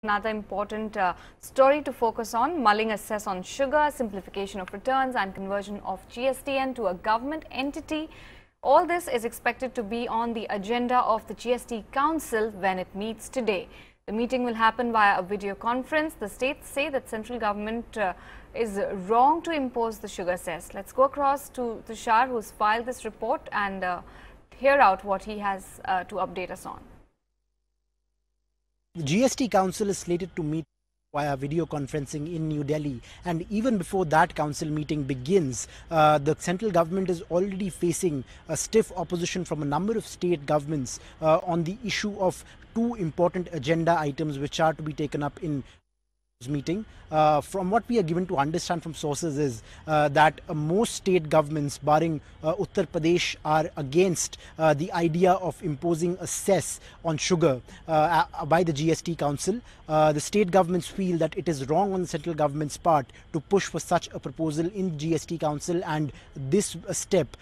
Another important story to focus on: mulling a cess on sugar, simplification of returns and conversion of GSTN to a government entity. All this is expected to be on the agenda of the GST Council when it meets today. The meeting will happen via a video conference. The states say that central government is wrong to impose the sugar cess. Let's go across to Tushar, who's filed this report, and hear out what he has to update us on. The GST Council is slated to meet via video conferencing in New Delhi, and even before that council meeting begins, the central government is already facing a stiff opposition from a number of state governments on the issue of two important agenda items which are to be taken up in meeting. From what we are given to understand from sources is that most state governments barring Uttar Pradesh are against the idea of imposing a cess on sugar by the GST Council. The state governments feel that it is wrong on the central government's part to push for such a proposal in GST Council, and this step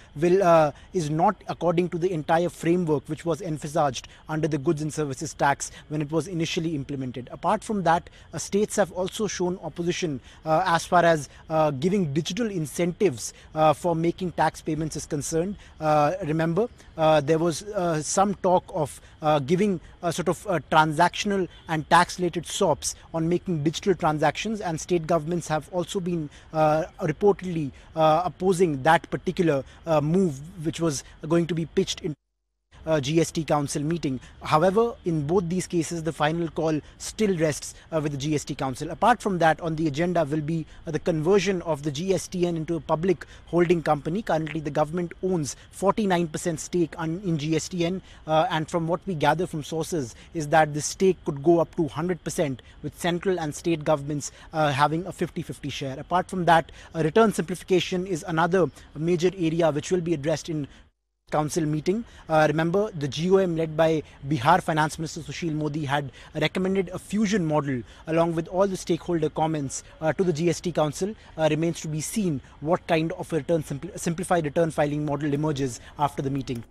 is not according to the entire framework which was envisaged under the goods and services tax when it was initially implemented. Apart from that, states have also shown opposition as far as giving digital incentives for making tax payments is concerned. Remember, there was some talk of giving a sort of transactional and tax-related SOPs on making digital transactions, and state governments have also been reportedly opposing that particular move, which was going to be pitched in GST Council meeting. However, in both these cases, the final call still rests with the GST Council. Apart from that, on the agenda will be the conversion of the GSTN into a public holding company. Currently, the government owns 49% stake in GSTN, and from what we gather from sources is that the stake could go up to 100%, with central and state governments having a 50-50 share. Apart from that, return simplification is another major area which will be addressed in Council meeting. Remember, the GOM led by Bihar Finance Minister Sushil Modi had recommended a fusion model along with all the stakeholder comments to the GST Council. Remains to be seen what kind of a simplified return filing model emerges after the meeting.